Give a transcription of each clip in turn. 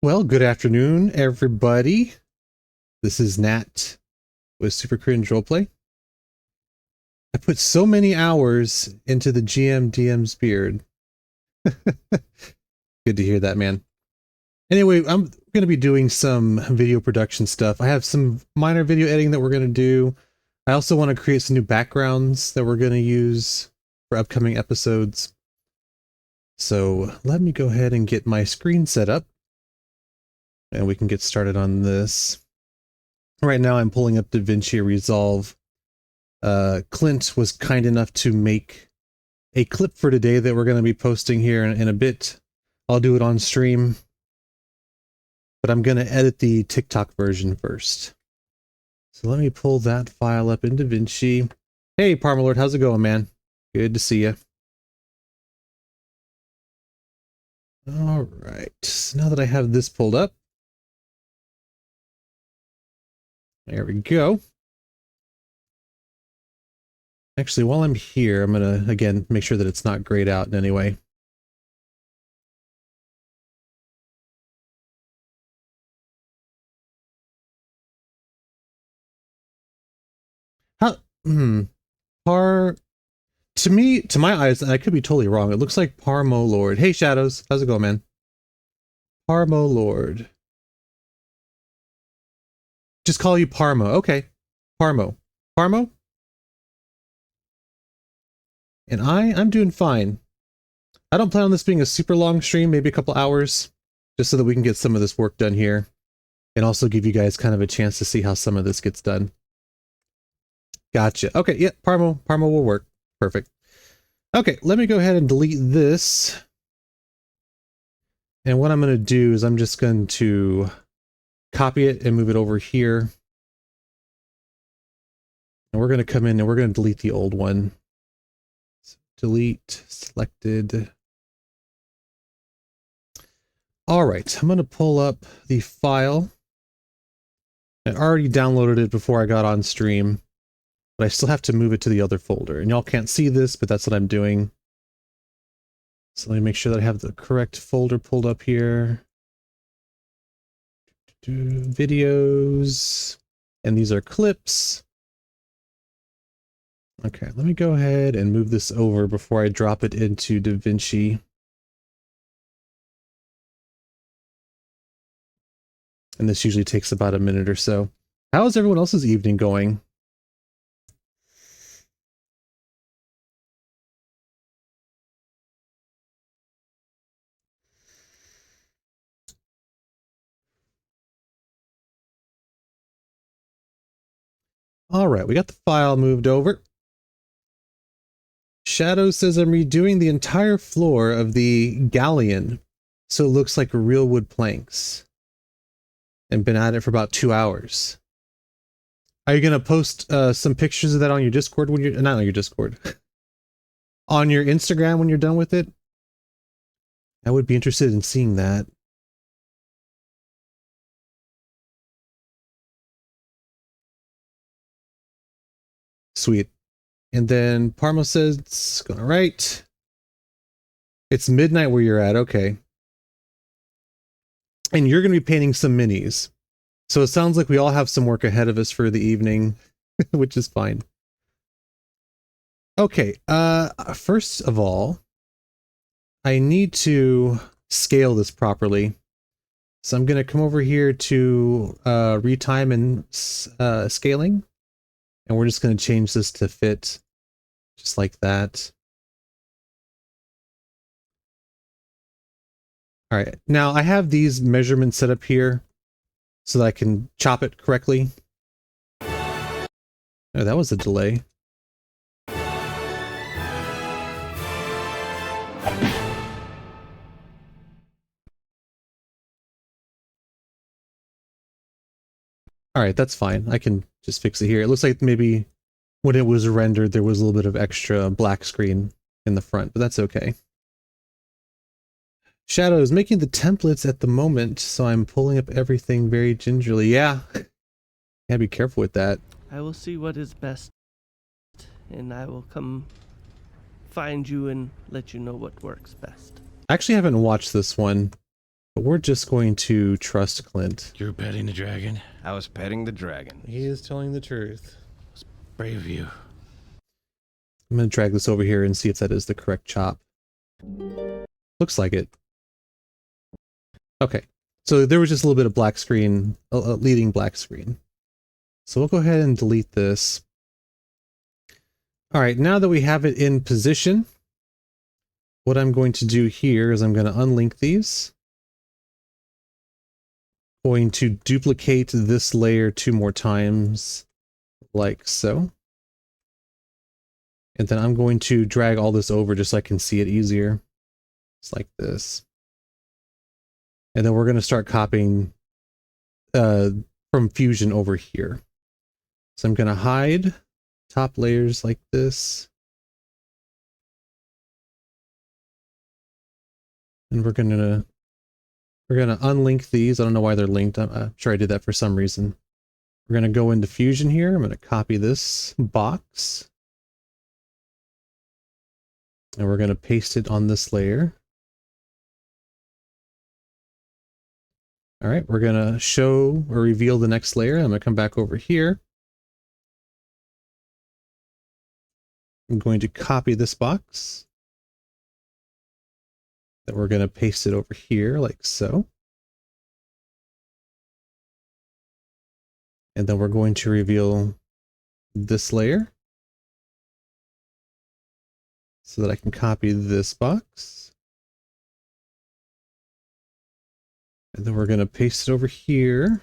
Well, good afternoon, everybody. This is Nat with Super Cringe Roleplay. I put so many hours into the DM's beard. Good to hear that, man. Anyway, I'm going to be doing some video production stuff. I have some minor video editing that we're going to do. I also want to create some new backgrounds that we're going to use for upcoming episodes. So let me go ahead and get my screen set up, and we can get started on this. Right now I'm pulling up DaVinci Resolve. Clint was kind enough to make a clip for today that we're going to be posting here in a bit. I'll do it on stream, but I'm going to edit the TikTok version first. So let me pull that file up in DaVinci. Hey, Parmalord, how's it going, man? Good to see you. All right, so now that I have this pulled up, there we go. Actually, while I'm here, I'm going to, again, make sure that it's not grayed out in any way. How, to me, to my eyes, and I could be totally wrong, it looks like Parmo Lord. Hey, Shadows, how's it going, man? Parmo Lord. Just call you Parmo. Okay. Parmo. Parmo? And I'm doing fine. I don't plan on this being a super long stream, maybe a couple hours, just so that we can get some of this work done here, and also give you guys kind of a chance to see how some of this gets done. Gotcha. Okay, yeah, Parmo will work. Perfect. Okay, let me go ahead and delete this. And what I'm going to do is I'm just going to copy it and move it over here. And we're going to come in and we're going to delete the old one. So delete, selected. All right, I'm going to pull up the file. I already downloaded it before I got on stream, but I still have to move it to the other folder. And y'all can't see this, but that's what I'm doing. So let me make sure that I have the correct folder pulled up here. Videos, and these are clips. Okay, let me go ahead and move this over before I drop it into DaVinci. And this usually takes about a minute or so. How is everyone else's evening going? All right, we got the file moved over. Shadow says I'm redoing the entire floor of the galleon, so it looks like real wood planks. And been at it for about 2 hours. Are you going to post some pictures of that on your Discord when you're... Not on your Discord. On your Instagram when you're done with it? I would be interested in seeing that. Sweet. And then Parmo says it's going to write. It's midnight where you're at. Okay. And you're going to be painting some minis. So it sounds like we all have some work ahead of us for the evening, which is fine. Okay. First of all, I need to scale this properly. So I'm going to come over here to retime and scaling. And we're just going to change this to fit just like that. All right, now I have these measurements set up here so that I can chop it correctly. Oh, that was a delay. All right, that's fine. I can just fix it here. It looks like maybe when it was rendered, there was a little bit of extra black screen in the front, but that's okay. Shadow is making the templates at the moment, so I'm pulling up everything very gingerly. Yeah, gotta be careful with that. I will see what is best, and I will come find you and let you know what works best. I actually haven't watched this one. But we're just going to trust Clint. You're petting the dragon? I was petting the dragon. He is telling the truth. Brave of you. I'm going to drag this over here and see if that is the correct chop. Looks like it. Okay. So there was just a little bit of black screen, leading black screen. So we'll go ahead and delete this. All right, now that we have it in position, what I'm going to do here is I'm going to unlink these. Going to duplicate this layer 2 more times, like so. And then I'm going to drag all this over just so I can see it easier. Just like this. And then we're going to start copying from Fusion over here. So I'm going to hide top layers like this. And we're going to unlink these. I don't know why they're linked. I'm sure I did that for some reason. We're going to go into Fusion here. I'm going to copy this box. And we're going to paste it on this layer. All right, we're going to show or reveal the next layer. I'm going to come back over here. I'm going to copy this box. Then we're going to paste it over here like so. And then we're going to reveal this layer so that I can copy this box. And then we're going to paste it over here.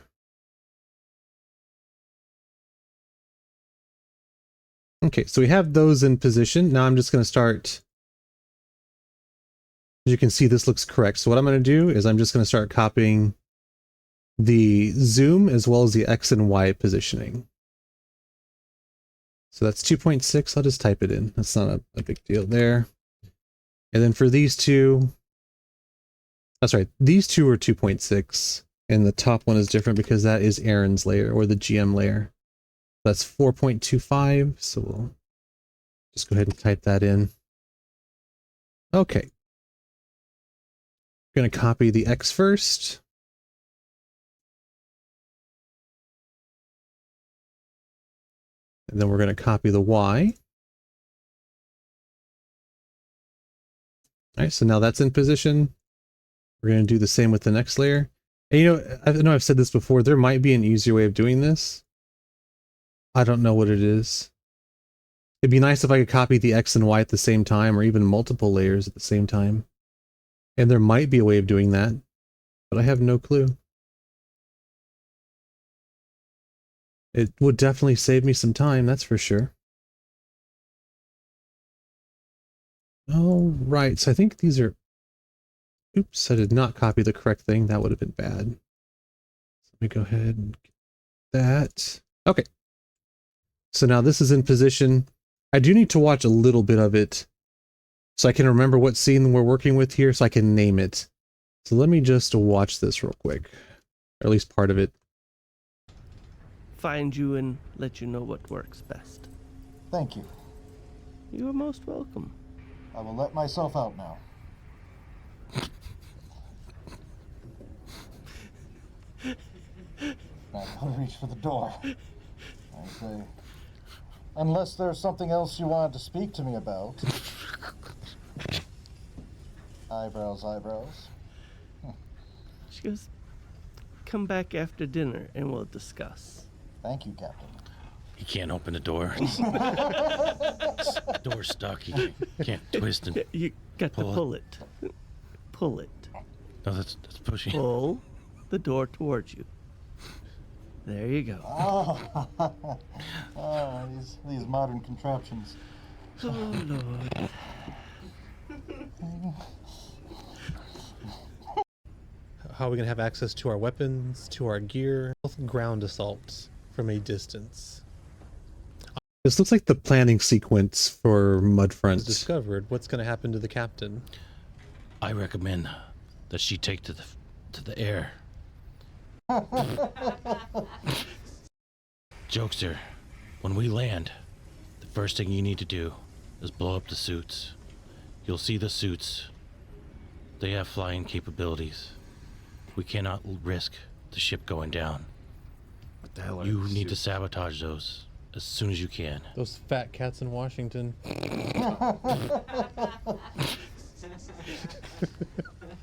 Okay, so we have those in position. Now I'm just going to start. As you can see, this looks correct. So what I'm going to do is I'm just going to start copying the zoom as well as the X and Y positioning. So that's 2.6. I'll just type it in. That's not a big deal there. And then for these two, that's right. These two are 2.6 and the top one is different because that is Aaron's layer or the GM layer. That's 4.25. So we'll just go ahead and type that in. Okay. I'm going to copy the X first. And then we're going to copy the Y. All right, so now that's in position. We're going to do the same with the next layer. And you know, I know I've said this before, there might be an easier way of doing this. I don't know what it is. It'd be nice if I could copy the X and Y at the same time, or even multiple layers at the same time. And there might be a way of doing that, but I have no clue. It would definitely save me some time, that's for sure. All right, so I think these are... Oops, I did not copy the correct thing. That would have been bad. So let me go ahead and get that. Okay. So now this is in position. I do need to watch a little bit of it so I can remember what scene we're working with here so I can name it. So let me just watch this real quick, or at least part of it. Find you and let you know what works best. Thank you. You are most welcome. I will let myself out now. Now I'll reach for the door. I say, unless there's something else you wanted to speak to me about. Eyebrows, eyebrows. She goes, come back after dinner and we'll discuss. Thank you, Captain. You can't open the door. Door's stuck. You can't twist and You got to pull it. Pull it. No, that's pushing. Pull the door towards you. There you go. These modern contraptions. Oh, Lord. How are we going to have access to our weapons, to our gear, both ground assaults from a distance? This looks like the planning sequence for Mudfront. Discovered. What's going to happen to the captain? I recommend that she take to the air. Jokester, when we land, the first thing you need to do is blow up the suits. You'll see the suits. They have flying capabilities. We cannot risk the ship going down. What the hell are You these need to suits? sabotage those as soon as you can. Those fat cats in Washington.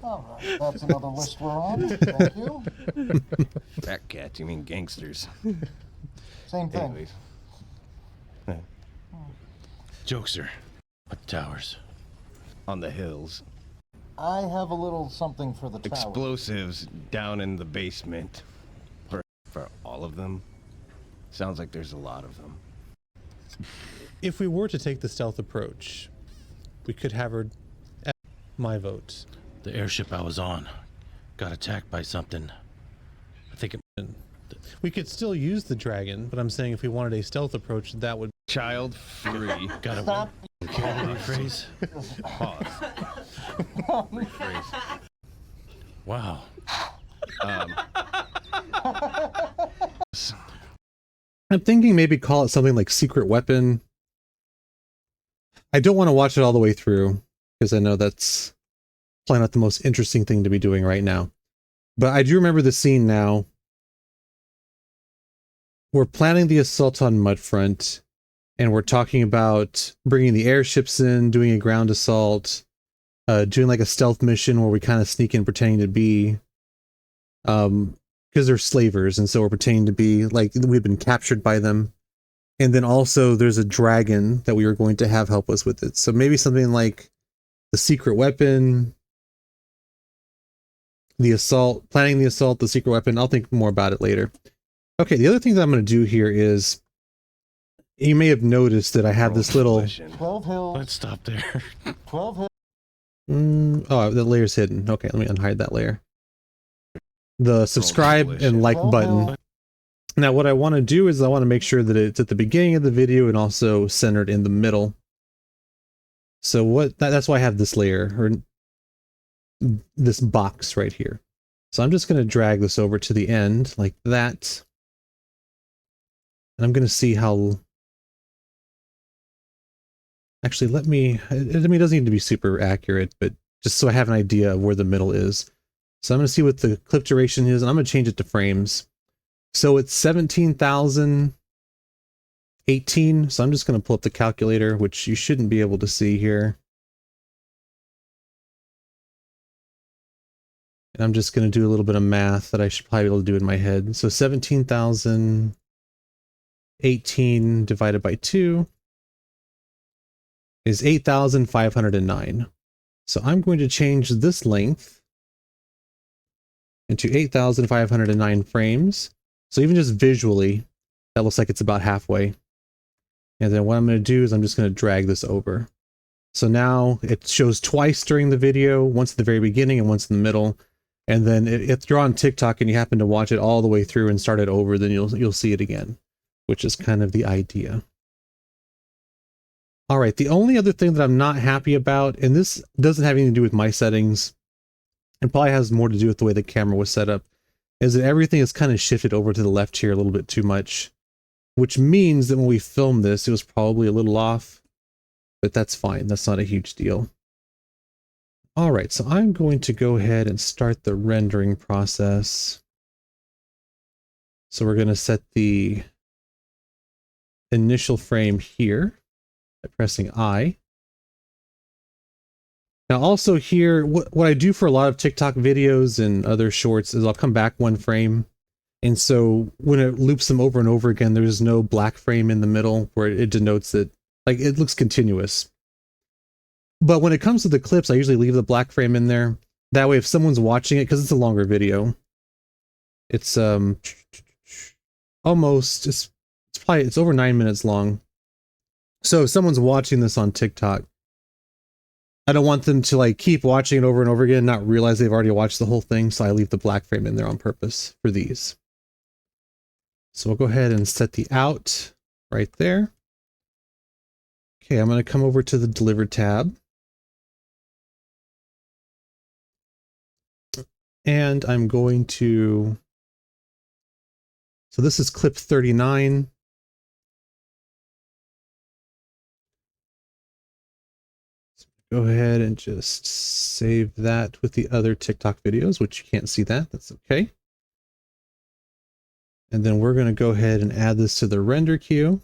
All right, that's another list we're on. Thank you. Fat cats, you mean gangsters. Same thing. Anyways. Jokester. What towers? On the hills. I have a little something for the tower. Explosives down in the basement. For all of them? Sounds like there's a lot of them. If we were to take the stealth approach, we could have her. My vote. The airship I was on got attacked by something. I think it. We could still use the dragon, but I'm saying if we wanted a stealth approach, that would. Child free. Got a Stop. vocabulary phrase. Pause. Rephrase. Wow. I'm thinking maybe call it something like secret weapon. I don't want to watch it all the way through because I know that's probably not the most interesting thing to be doing right now. But I do remember the scene now. We're planning the assault on Mudfront, and we're talking about bringing the airships in, doing a ground assault, doing like a stealth mission where we kind of sneak in pretending to be, because they're slavers, and so we're pretending to be like we've been captured by them. And then also there's a dragon that we were going to have help us with it. So maybe something like the secret weapon, the assault, planning the assault, the secret weapon. I'll think more about it later. Okay, the other thing that I'm going to do here is, you may have noticed that I have this little... 12 hills. Let's stop there. 12 hills. oh, the layer's hidden. Okay, let me unhide that layer. The subscribe and like button. Now what I want to do is I want to make sure that it's at the beginning of the video and also centered in the middle. So that's why I have this layer, or this box right here. So I'm just going to drag this over to the end like that. And I'm going to see how... Actually, it doesn't need to be super accurate, but just so I have an idea of where the middle is. So I'm going to see what the clip duration is, and I'm going to change it to frames. So it's 17,018. So I'm just going to pull up the calculator, which you shouldn't be able to see here. And I'm just going to do a little bit of math that I should probably be able to do in my head. So 17,018 divided by 2 is 8,509. So I'm going to change this length into 8,509 frames. So even just visually, that looks like it's about halfway. And then what I'm going to do is I'm just going to drag this over. So now it shows twice during the video, once at the very beginning and once in the middle. And then if you're on TikTok and you happen to watch it all the way through and start it over, then you'll see it again, which is kind of the idea. All right, the only other thing that I'm not happy about, and this doesn't have anything to do with my settings, it probably has more to do with the way the camera was set up, is that everything is kind of shifted over to the left here a little bit too much, which means that when we filmed this, it was probably a little off, but that's fine. That's not a huge deal. All right, so I'm going to go ahead and start the rendering process. So we're going to set the initial frame here by pressing I. Now also here, what I do for a lot of TikTok videos and other shorts is I'll come back one frame. And so when it loops them over and over again, there's no black frame in the middle where it denotes that, like, it looks continuous. But when it comes to the clips, I usually leave the black frame in there. That way if someone's watching it, because it's a longer video, it's almost, it's over 9 minutes long. So if someone's watching this on TikTok, I don't want them to like keep watching it over and over again, not realize they've already watched the whole thing. So I leave the black frame in there on purpose for these. So we'll go ahead and set the out right there. Okay, I'm going to come over to the deliver tab. And I'm going to, so this is clip 39. go ahead and just save that with the other TikTok videos, which you can't see that. That's okay. And then we're going to go ahead and add this to the render queue.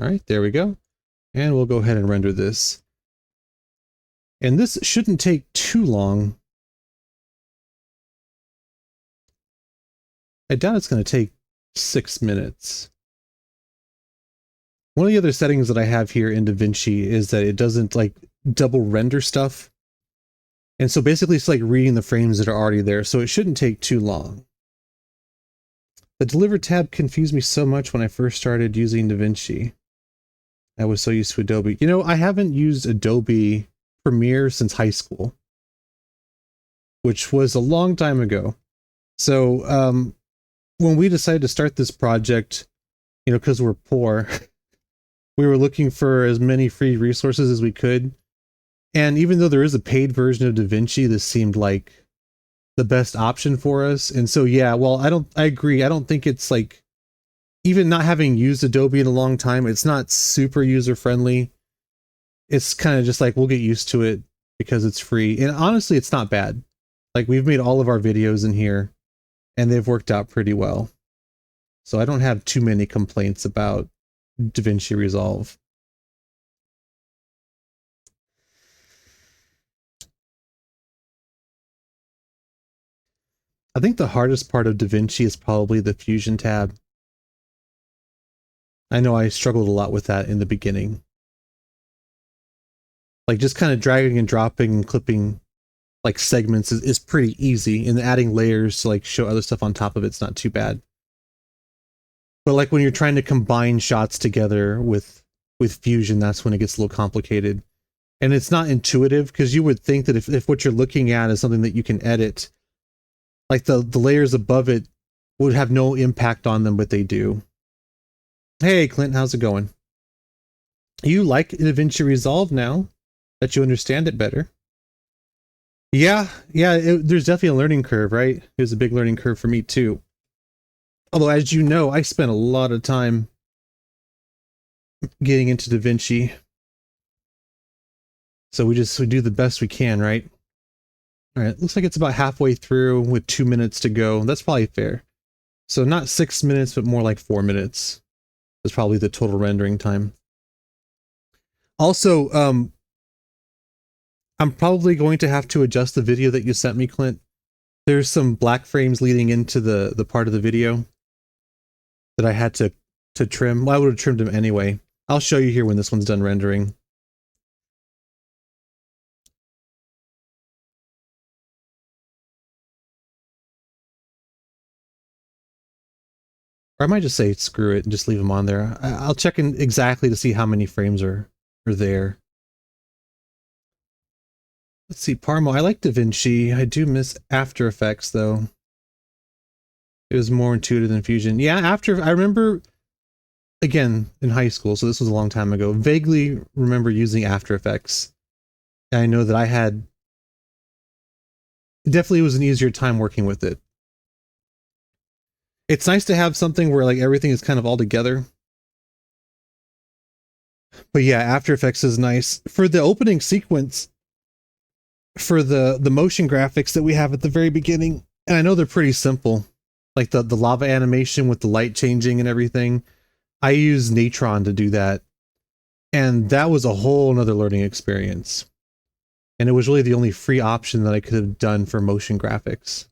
All right, there we go. And we'll go ahead and render this. And this shouldn't take too long. I doubt it's going to take 6 minutes. One of the other settings that I have here in DaVinci is that it doesn't like double render stuff. And so basically it's like reading the frames that are already there, so it shouldn't take too long. The Deliver tab confused me so much when I first started using DaVinci. I was so used to Adobe. You know, I haven't used Adobe Premiere since high school, which was a long time ago. So when we decided to start this project, you know, because we're poor, we were looking for as many free resources as we could. And even though there is a paid version of DaVinci, this seemed like the best option for us. And so, yeah, well, I agree. I don't think it's like, even not having used Adobe in a long time, it's not super user friendly. It's kind of just like, we'll get used to it because it's free. And honestly, it's not bad. Like, we've made all of our videos in here and they've worked out pretty well. So I don't have too many complaints about DaVinci Resolve. I think the hardest part of DaVinci is probably the Fusion tab. I know I struggled a lot with that in the beginning. Like just kind of dragging and dropping and clipping like segments is pretty easy, and adding layers to like show other stuff on top of it's not too bad. But like when you're trying to combine shots together with Fusion, that's when it gets a little complicated. And it's not intuitive, because you would think that if what you're looking at is something that you can edit, like the layers above it would have no impact on them, but they do. Hey, Clint, how's it going? You like DaVinci Resolve now that you understand it better? Yeah, there's definitely a learning curve, right? It was a big learning curve for me too. Although, as you know, I spent a lot of time getting into DaVinci. So we do the best we can, right? All right, looks like it's about halfway through with 2 minutes to go. That's probably fair. So not 6 minutes, but more like 4 minutes is probably the total rendering time. Also, I'm probably going to have to adjust the video that you sent me, Clint. There's some black frames leading into the part of the video that I had to trim. Well, I would have trimmed them anyway. I'll show you here when this one's done rendering. Or I might just say screw it and just leave them on there. I'll check in exactly to see how many frames are there. Let's see, Parmo. I like DaVinci. I do miss After Effects though. It was more intuitive than Fusion. Yeah, I remember, again, in high school, so this was a long time ago, vaguely remember using After Effects. And I know that definitely was an easier time working with it. It's nice to have something where like everything is kind of all together. But yeah, After Effects is nice. For the opening sequence, for the motion graphics that we have at the very beginning, and I know they're pretty simple, like the lava animation with the light changing and everything, I use Natron to do that. And that was a whole nother learning experience. And it was really the only free option that I could have done for motion graphics.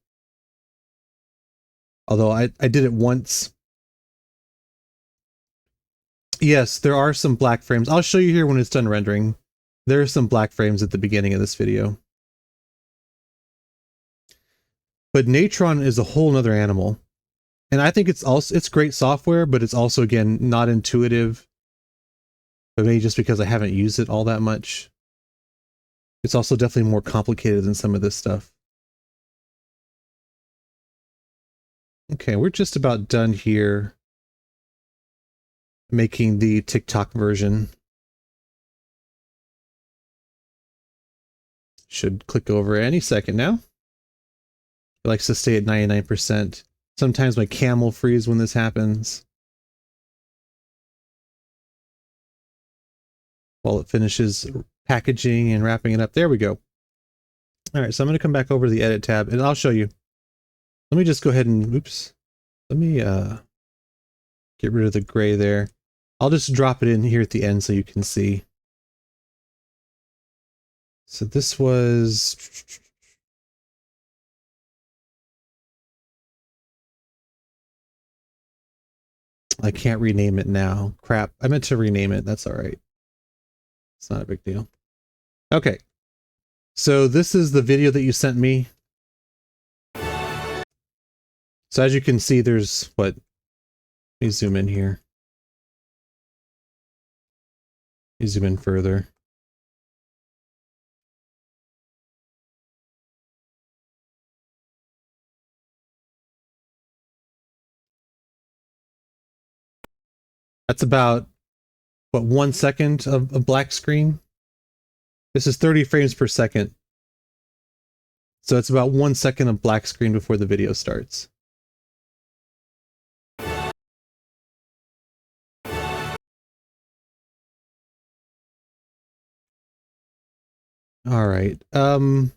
Although I did it once. Yes, there are some black frames. I'll show you here when it's done rendering. There are some black frames at the beginning of this video. But Natron is a whole nother animal. And I think it's great software, but it's also, again, not intuitive. But maybe just because I haven't used it all that much. It's also definitely more complicated than some of this stuff. Okay, we're just about done here making the TikTok version. Should click over any second now. It likes to stay at 99%. Sometimes my camel frees when this happens. while it finishes packaging and wrapping it up. There we go. All right, so I'm going to come back over to the edit tab and I'll show you. Let me just go ahead and, oops. Let me get rid of the gray there. I'll just drop it in here at the end so you can see. So this was... I can't rename it now. Crap. I meant to rename it. That's all right. It's not a big deal. Okay. So this is the video that you sent me. So as you can see, there's what? Let me zoom in here. Let me zoom in further. That's about, what, 1 second of a black screen? This is 30 frames per second. So it's about 1 second of black screen before the video starts. All right. Let me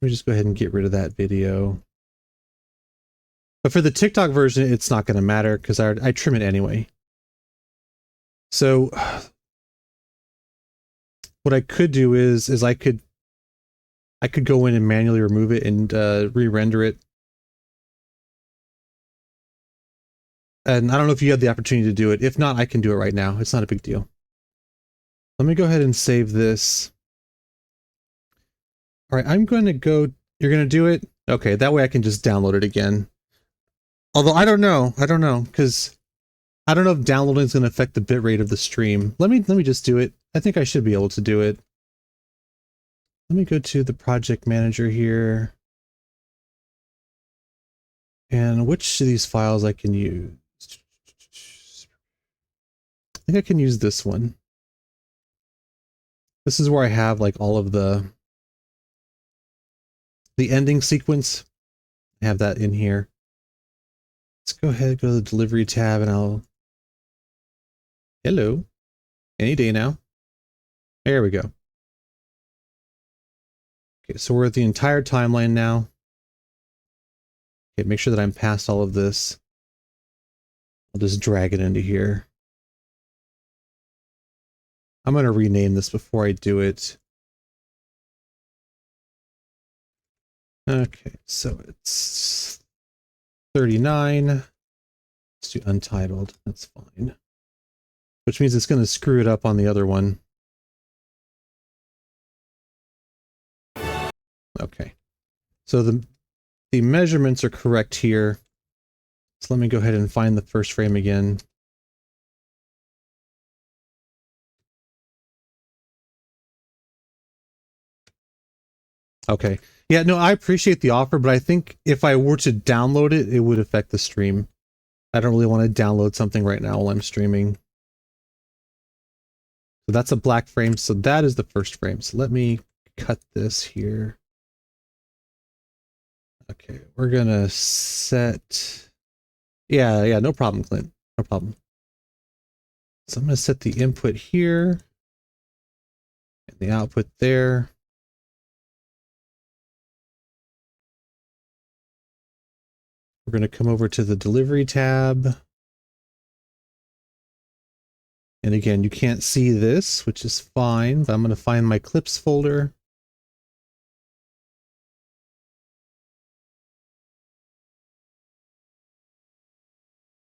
just go ahead and get rid of that video. But for the TikTok version, it's not going to matter because I trim it anyway. So what I could do is I could go in and manually remove it and re-render it. And I don't know if you had the opportunity to do it. If not, I can do it right now. It's not a big deal. Let me go ahead and save this. All right, I'm going to go. You're going to do it? Okay, that way I can just download it again. Although I don't know, because I don't know if downloading is going to affect the bitrate of the stream. Let me just do it. I think I should be able to do it. Let me go to the project manager here. And which of these files I can use? I think I can use this one. This is where I have like all of the ending sequence. I have that in here. Let's go ahead, go to the delivery tab, and I'll... Hello. Any day now. There we go. Okay, so we're at the entire timeline now. Okay, make sure that I'm past all of this. I'll just drag it into here. I'm going to rename this before I do it. Okay, so it's 39. Let's do untitled. That's fine. Which means it's going to screw it up on the other one. Okay. So the measurements are correct here. So let me go ahead and find the first frame again. Okay. Yeah, no, I appreciate the offer, but I think if I were to download it, it would affect the stream. I don't really want to download something right now while I'm streaming. So that's a black frame, so that is the first frame. So let me cut this here. Okay, we're gonna set... Yeah, no problem, Clint. No problem. So I'm gonna set the input here. And the output there. We're going to come over to the delivery tab. And again, you can't see this, which is fine, but I'm going to find my clips folder.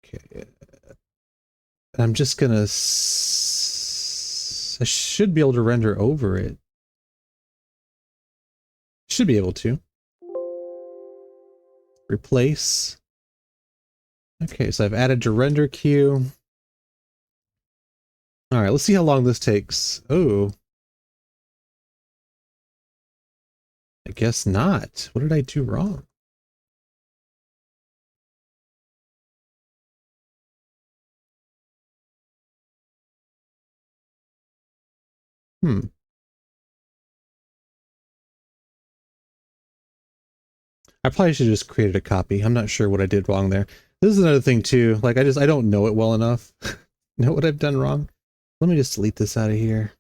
Okay. I'm just going to... I should be able to render over it. Should be able to. Replace. Okay, so I've added to render queue. All right, let's see how long this takes. Oh. I guess not. What did I do wrong? I probably should have just created a copy. I'm not sure what I did wrong there. This is another thing too. Like I don't know it well enough. Know what I've done wrong. Let me just delete this out of here.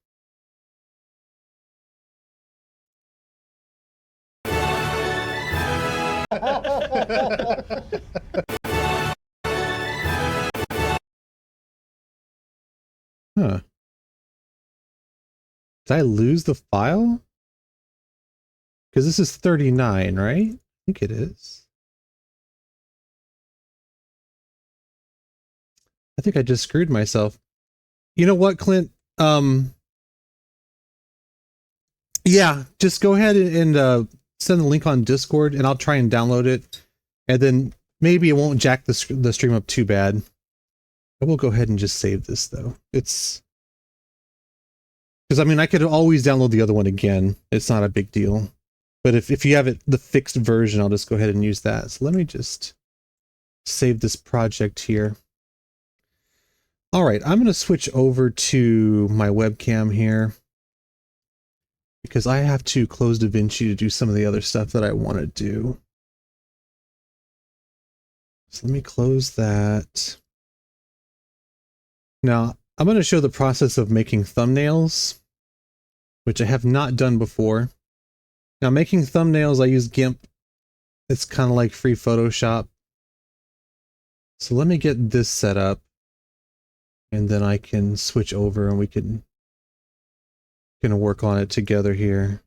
Huh. Did I lose the file? Because this is 39, right? I think it is. I think I just screwed myself. You know what, Clint? Yeah, just go ahead and send the link on Discord, and I'll try and download it. And then maybe it won't jack the stream up too bad. I will go ahead and just save this, though. It's... Because, I mean, I could always download the other one again. It's not a big deal. But if you have it, the fixed version, I'll just go ahead and use that. So let me just save this project here. All right, I'm going to switch over to my webcam here, because I have to close DaVinci to do some of the other stuff that I want to do. So let me close that. Now, I'm going to show the process of making thumbnails, which I have not done before. Now, making thumbnails, I use GIMP. It's kind of like free Photoshop. So let me get this set up, and then I can switch over and we can work on it together here.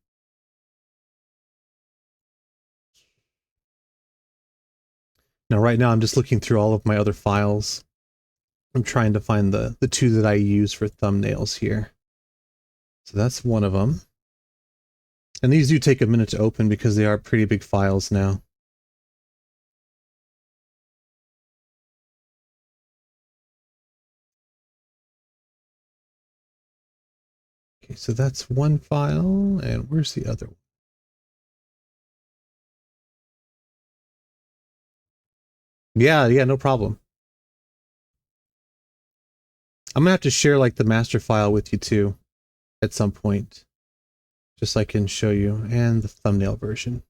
Now, right now, I'm just looking through all of my other files. I'm trying to find the two that I use for thumbnails here. So that's one of them. And these do take a minute to open because they are pretty big files now. Okay, so that's one file, and where's the other one? Yeah, no problem. I'm gonna have to share like the master file with you too at some point, just so I can show you, and the thumbnail version.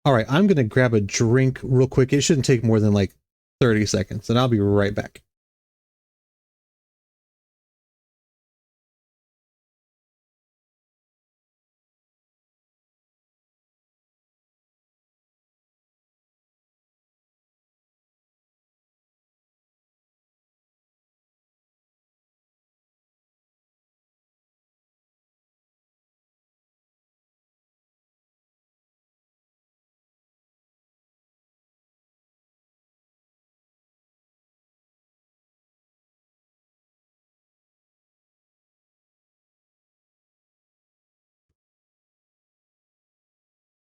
All right, I'm gonna grab a drink real quick. It shouldn't take more than like 30 seconds, and I'll be right back.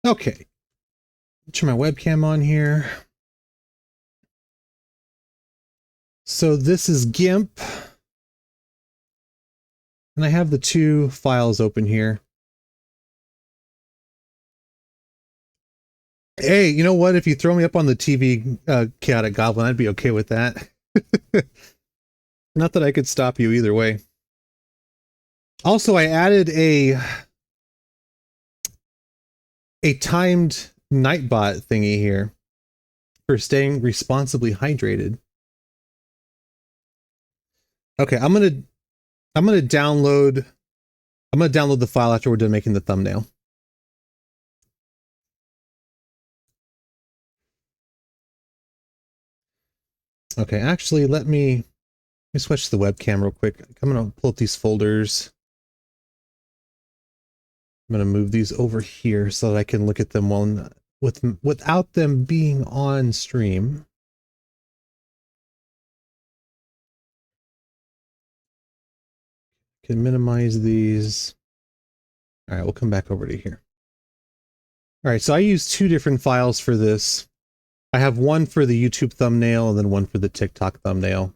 Okay, turn my webcam on here. So this is GIMP, and I have the two files open here. Hey, you know what? If you throw me up on the TV, Chaotic Goblin, I'd be okay with that. Not that I could stop you either way. Also, I added a timed Nightbot thingy here for staying responsibly hydrated. Okay, I'm gonna download the file after we're done making the thumbnail. Okay, actually, let me switch to the webcam real quick. I'm gonna pull up these folders. I'm gonna move these over here so that I can look at them without them being on stream. Can minimize these. All right, we'll come back over to here. All right, so I use two different files for this. I have one for the YouTube thumbnail and then one for the TikTok thumbnail.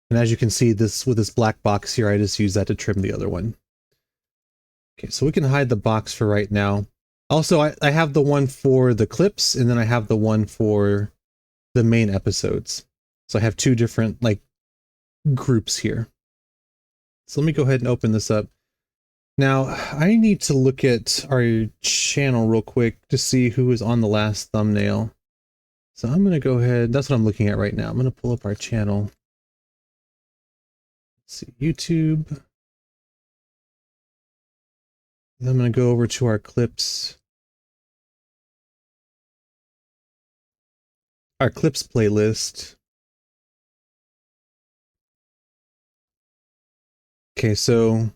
And as you can see, this with this black box here, I just use that to trim the other one. Okay, so we can hide the box for right now. Also, I have the one for the clips, and then I have the one for the main episodes. So I have two different like groups here. So let me go ahead and open this up. Now, I need to look at our channel real quick to see who was on the last thumbnail. So I'm going to go ahead. That's what I'm looking at right now. I'm going to pull up our channel. Let's see, YouTube. Then I'm going to go over to our clips. Our clips playlist. Okay, so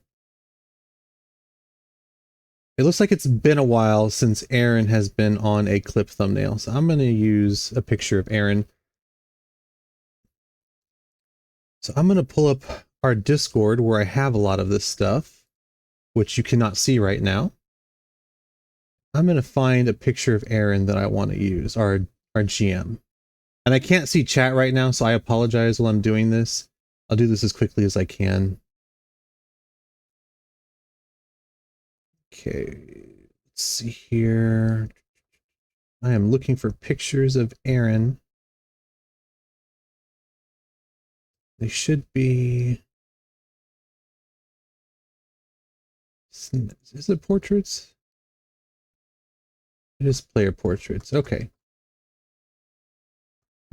it looks like it's been a while since Aaron has been on a clip thumbnail. So I'm going to use a picture of Aaron. So I'm going to pull up our Discord where I have a lot of this stuff, which you cannot see right now. I'm going to find a picture of Aaron that I want to use, our GM. And I can't see chat right now, so I apologize while I'm doing this. I'll do this as quickly as I can. Okay, let's see here. I am looking for pictures of Aaron. They should be... Is it portraits? It is player portraits. Okay.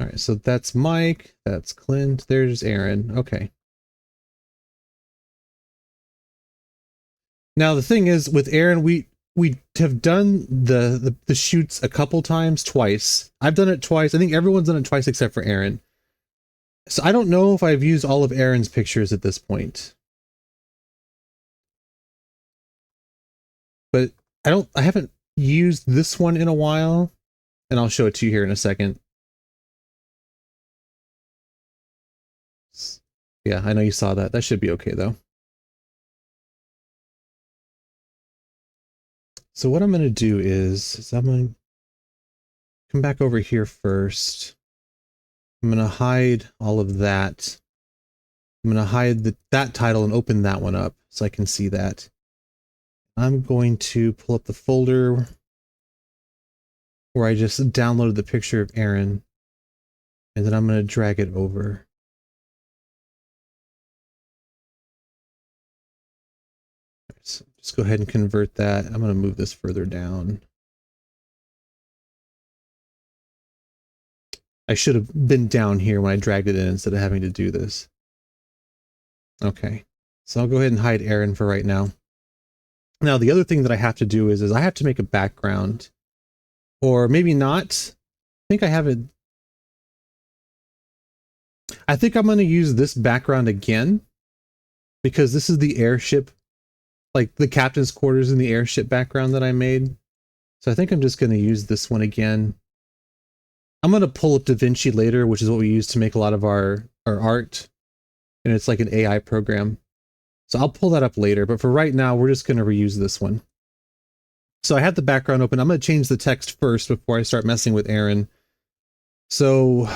All right, so that's Mike, that's Clint, there's Aaron. Okay. Now the thing is, with Aaron, we have done the shoots a couple times, twice. I've done it twice. I think everyone's done it twice except for Aaron. So I don't know if I've used all of Aaron's pictures at this point. But I haven't used this one in a while, and I'll show it to you here in a second. Yeah, I know you saw that. That should be okay though. So what I'm going to do is I'm going to come back over here first. I'm going to hide all of that. I'm going to hide that title and open that one up so I can see that. I'm going to pull up the folder where I just downloaded the picture of Aaron, and then I'm going to drag it over. So just go ahead and convert that. I'm going to move this further down. I should have been down here when I dragged it in instead of having to do this. Okay, so I'll go ahead and hide Aaron for right now. Now the other thing that I have to do is I have to make a background, or maybe not. I think I have it. I think I'm going to use this background again because this is the airship, like the captain's quarters in the airship background that I made. So I think I'm just going to use this one again. I'm going to pull up DaVinci later, which is what we use to make a lot of our art. And it's like an AI program. So I'll pull that up later, but for right now, we're just going to reuse this one. So I have the background open. I'm going to change the text first before I start messing with Aaron. So